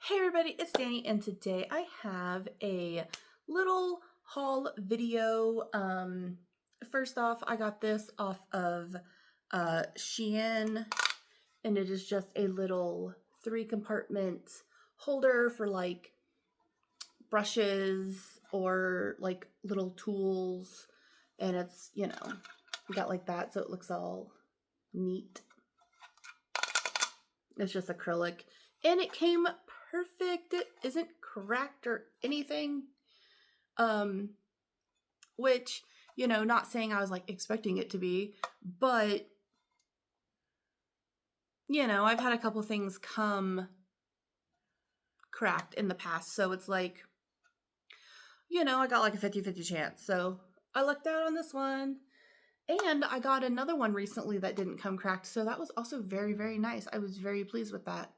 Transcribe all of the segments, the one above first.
Hey everybody, it's Danny, and today I have a little haul video. First off, I got this off of Shein, and it is just a little 3-compartment holder for like brushes or like little tools, and it's, got like that so it looks all neat. It's just acrylic, and it came perfect. It isn't cracked or anything. Which, not saying I was like expecting it to be, but I've had a couple things come cracked in the past, so it's like, I got like a 50-50 chance. So I lucked out on this one. And I got another one recently that didn't come cracked, so that was also very, very nice. I was very pleased with that.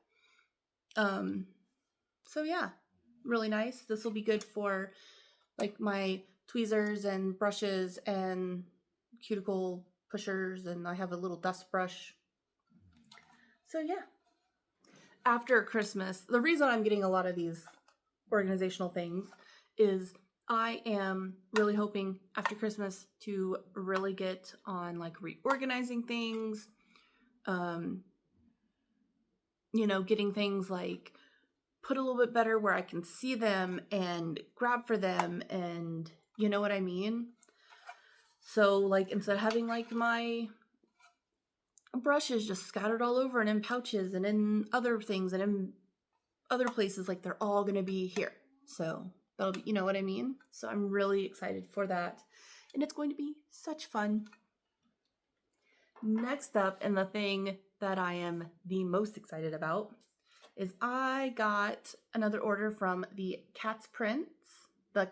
So yeah, really nice. This will be good for like my tweezers and brushes and cuticle pushers, and I have a little dust brush. So yeah. After Christmas, the reason I'm getting a lot of these organizational things is I am really hoping after Christmas to really get on like reorganizing things, getting things like put a little bit better where I can see them and grab for them, and you know what I mean? So like instead of having like my brushes just scattered all over and in pouches and in other things and in other places, like they're all going to be here. So that'll be, you know what I mean? So I'm really excited for that, and it's going to be such fun. Next up, and the thing that I am the most excited about, is I got another order from the Cat Prince. I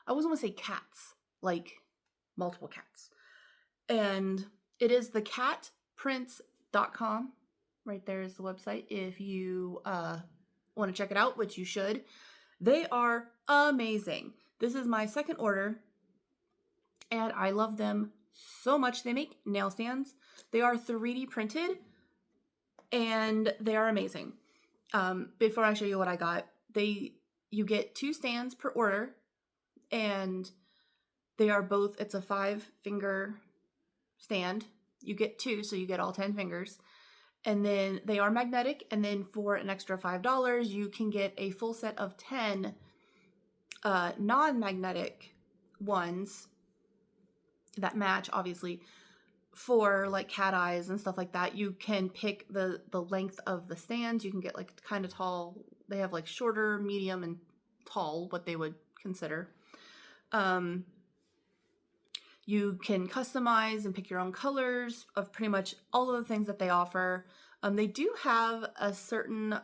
always want to say cats, like multiple cats. And it is the catprince.com. Right there is the website if you want to check it out, which you should. They are amazing. This is my second order, and I love them so much. They make nail stands. They are 3D printed, and they are amazing. Before I show you what I got, you get 2 stands per order, and they are both, it's a 5-finger stand. You get 2, so you get all 10 fingers. And then they are magnetic, and then for an extra $5, you can get a full set of 10 non-magnetic ones that match, obviously, for like cat eyes and stuff like that. You can pick the length of the stands. You can get like kind of tall. They have like shorter, medium, and tall, what they would consider. You can customize and pick your own colors of pretty much all of the things that they offer. They do have a certain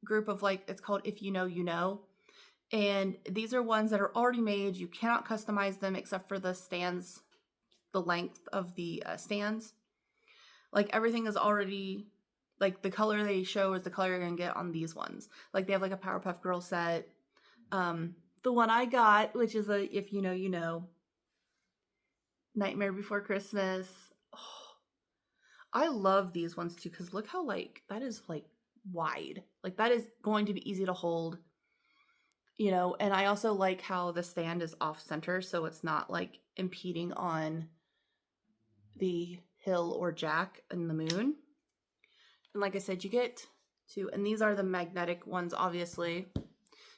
group of like, it's called If You Know, You Know. And these are ones that are already made. You cannot customize them except for the stands, the length of the stands. Like everything is already, like the color they show is the color you're going to get on these ones. Like they have like a Powerpuff Girl set. The one I got, which is a If You Know, You Know, Nightmare Before Christmas. Oh, I love these ones too, because look how like that is like wide. Like that is going to be easy to hold, and I also like how the stand is off center, so it's not like impeding on the hill or jack and the moon. And like I said, you get 2, and these are the magnetic ones, obviously,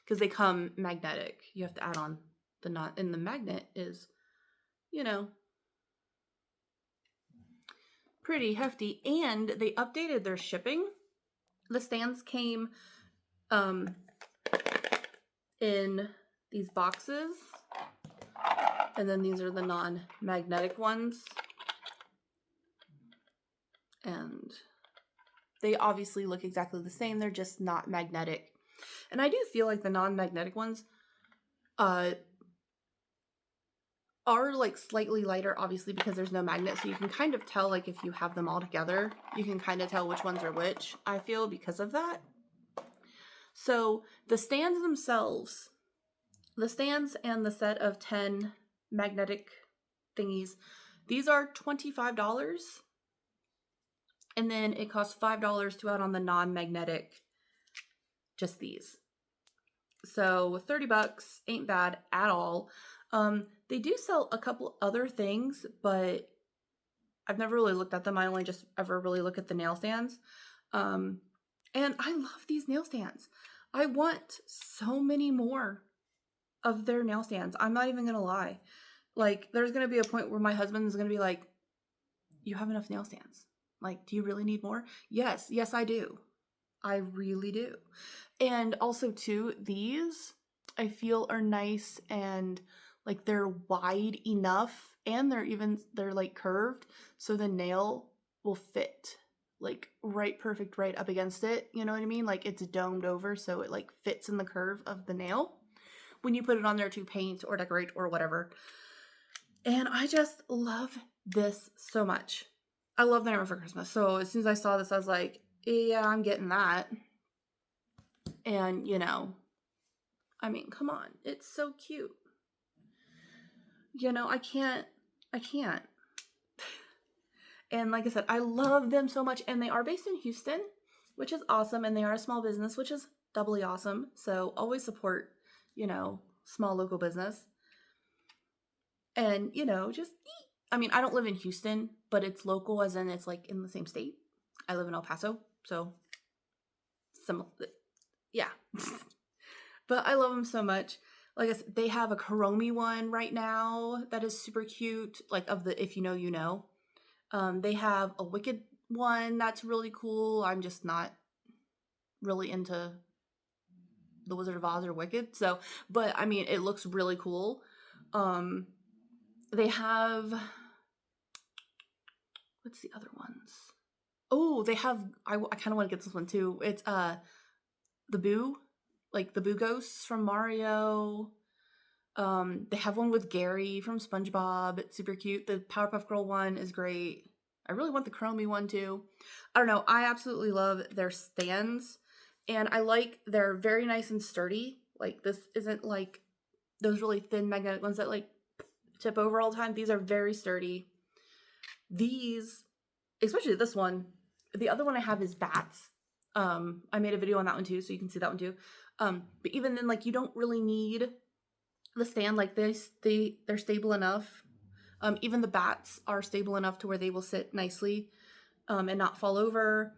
because they come magnetic. You have to add on the knot, and the magnet is, pretty hefty, and they updated their shipping. The stands came in these boxes, and then these are the non-magnetic ones, and they obviously look exactly the same. They're just not magnetic. And I do feel like the non-magnetic ones are like slightly lighter, obviously, because there's no magnet, so you can kind of tell, like if you have them all together, you can kind of tell which ones are which, I feel, because of that. So the stands themselves, the stands and the set of 10 magnetic thingies, these are $25. And then it costs $5 to add on the non-magnetic, just these. So $30 ain't bad at all. They do sell a couple other things, but I've never really looked at them. I only just ever really look at the nail stands. And I love these nail stands. I want so many more of their nail stands. I'm not even gonna lie. Like, there's gonna be a point where my husband's gonna be like, you have enough nail stands. Like, do you really need more? Yes, I do. I really do. And also too, these I feel are nice and like they're wide enough, and they're like curved, so the nail will fit like right perfect right up against it. You know what I mean? Like it's domed over so it like fits in the curve of the nail when you put it on there to paint or decorate or whatever. And I just love this so much. I love the Nightmare for Christmas. So as soon as I saw this, I was like, yeah, I'm getting that. And, you know, I mean, come on. It's so cute. You know, I can't. And like I said, I love them so much. And they are based in Houston, which is awesome. And they are a small business, which is doubly awesome. So always support, you know, small local business. And, you know, just, I mean, I don't live in Houston, but it's local as in it's like in the same state. I live in El Paso. So, yeah. But I love them so much. Like I said, they have a Kuromi one right now that is super cute. Like of the, if you know, you know. They have a Wicked one that's really cool. I'm just not really into the Wizard of Oz or Wicked. So, but I mean, it looks really cool. They have, what's the other ones? Oh, they have, I kind of want to get this one too. It's the Boo, like the Boo Ghosts from Mario. They have one with Gary from SpongeBob. It's super cute. The Powerpuff Girl one is great. I really want the Chromie one too. I don't know. I absolutely love their stands. And I like, they're very nice and sturdy. Like this isn't like those really thin magnetic ones that like tip over all the time. These are very sturdy. These, especially this one. The other one I have is bats. I made a video on that one too, so you can see that one too. But even then, like, you don't really need the stand. Like they're stable enough. Even the bats are stable enough to where they will sit nicely and not fall over.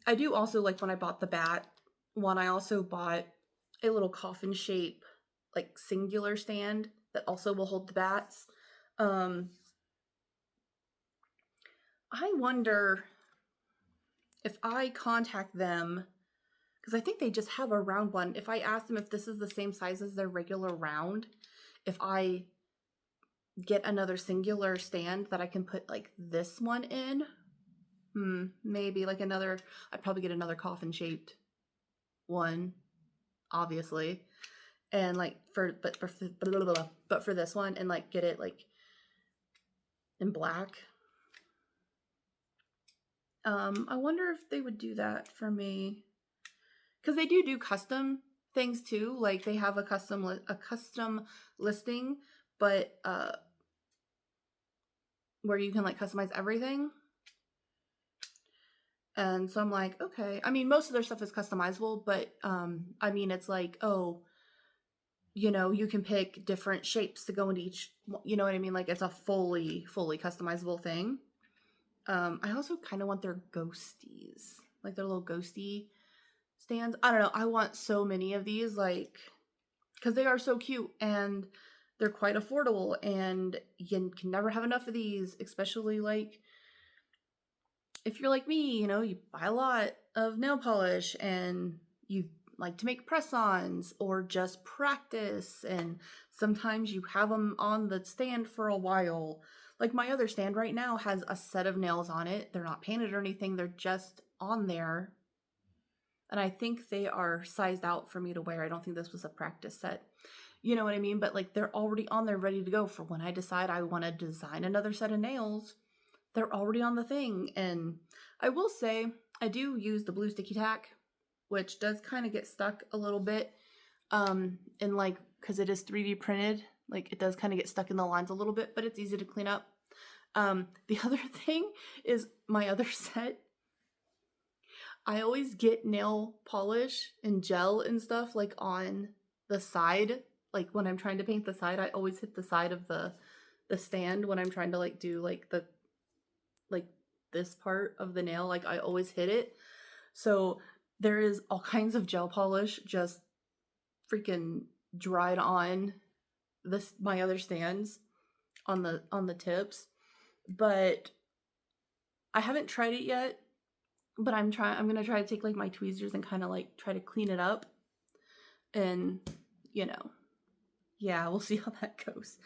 I do also, like, when I bought the bat one, I also bought a little coffin shape, like, singular stand that also will hold the bats. I wonder if I contact them, because I think they just have a round one. If I ask them if this is the same size as their regular round, if I get another singular stand that I can put like this one in, maybe like another, I'd probably get another coffin shaped one, obviously, and like for this one, and like get it like in black. I wonder if they would do that for me, because they do custom things too. Like they have a custom listing, but where you can like customize everything. And so I'm like, okay. I mean, most of their stuff is customizable, but I mean, it's like, oh, you know, you can pick different shapes to go into each, you know what I mean? Like it's a fully customizable thing. I also kind of want their ghosties, like their little ghosty stands. I don't know. I want so many of these, like, because they are so cute and they're quite affordable, and you can never have enough of these, especially like if you're like me, you know, you buy a lot of nail polish and you like to make press-ons or just practice, and sometimes you have them on the stand for a while. Like my other stand right now has a set of nails on it. They're not painted or anything. They're just on there. And I think they are sized out for me to wear. I don't think this was a practice set. You know what I mean? But like they're already on there ready to go for when I decide I want to design another set of nails. They're already on the thing. And I will say I do use the blue sticky tack, which does kind of get stuck a little bit. And like, because it is 3D printed, like it does kind of get stuck in the lines a little bit, but it's easy to clean up. The other thing is my other set I always get nail polish and gel and stuff like on the side. Like when I'm trying to paint the side, I always hit the side of the stand when I'm trying to like do like the like this part of the nail. Like I always hit it. So there is all kinds of gel polish just freaking dried on this my other stands on the tips. But I haven't tried it yet. But I'm gonna try to take like my tweezers and kind of like try to clean it up. And you know, yeah, we'll see how that goes.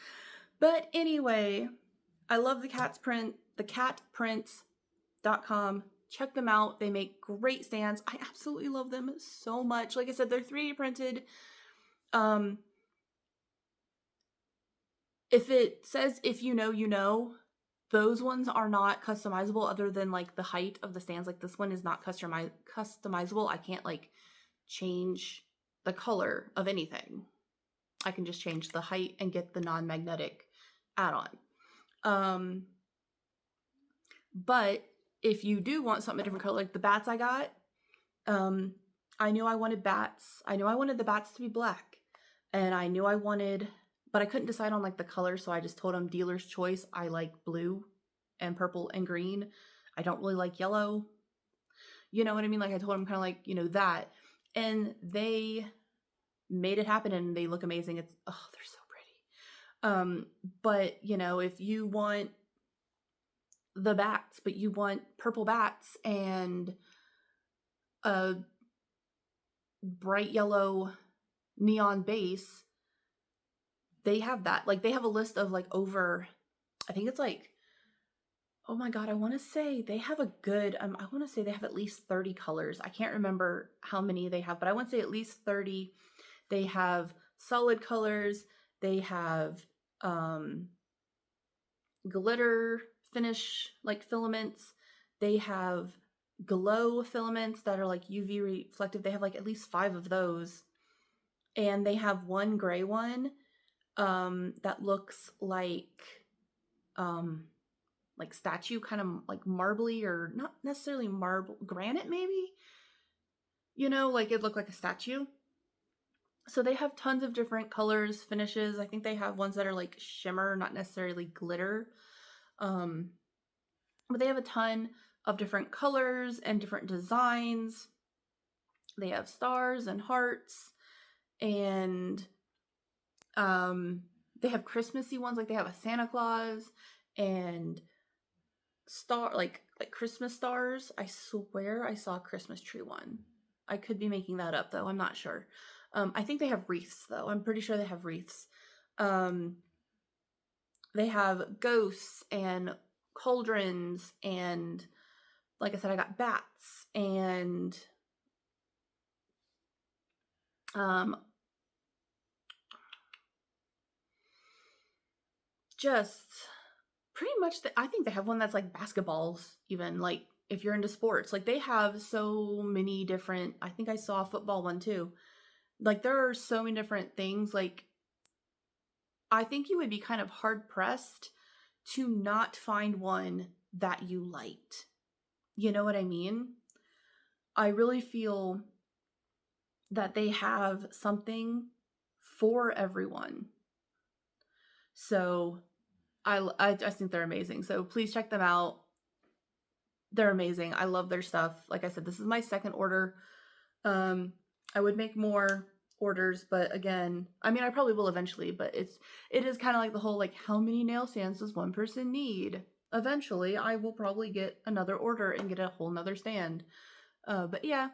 But anyway, I love the catprints.com. Check them out. They make great stands. I absolutely love them so much. Like I said, they're 3D printed. If it says if you know, you know, those ones are not customizable other than like the height of the stands. Like this one is not customizable. I can't like change the color of anything. I can just change the height and get the non-magnetic add-on. But if you do want something a different color, like the bats I got, I knew I wanted bats. I knew I wanted the bats to be black. And I knew I wanted, but I couldn't decide on like the color, so I just told them dealer's choice. I like blue and purple and green. I don't really like yellow. You know what I mean? Like I told them kind of like, you know, that. And they made it happen and they look amazing. It's, oh, they're so pretty. But you know, if you want the bats, but you want purple bats and a bright yellow neon base, they have that. Like they have a list of like over, I think it's like, oh my God, I want to say they have a good, I want to say they have at least 30 colors. I can't remember how many they have, but I want to say at least 30. They have solid colors. They have glitter finish like filaments. They have glow filaments that are like UV reflective. They have like at least 5 of those. And they have one gray one that looks like statue, kind of like marbly, or not necessarily marble, granite maybe, you know, like it looked like a statue. So they have tons of different colors, finishes. I think they have ones that are like shimmer, not necessarily glitter, but they have a ton of different colors and different designs. They have stars and hearts, and they have Christmassy ones, like they have a Santa Claus and like Christmas stars. I swear I saw a Christmas tree one. I could be making that up though. I'm not sure. I think they have wreaths though. I'm pretty sure they have wreaths. They have ghosts and cauldrons, and like I said, I got bats and just pretty much I think they have one that's like basketballs, even like if you're into sports. Like they have so many different, I think I saw a football one too. Like there are so many different things. Like I think you would be kind of hard pressed to not find one that you liked. You know what I mean? I really feel that they have something for everyone. So I think they're amazing. So please check them out. They're amazing. I love their stuff. Like I said, this is my second order. I would make more orders, but again, I mean, I probably will eventually, but it is kind of like the whole, like, how many nail stands does one person need? Eventually, I will probably get another order and get a whole nother stand. But yeah,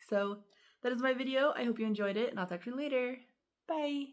so that is my video. I hope you enjoyed it, and I'll talk to you later. Bye.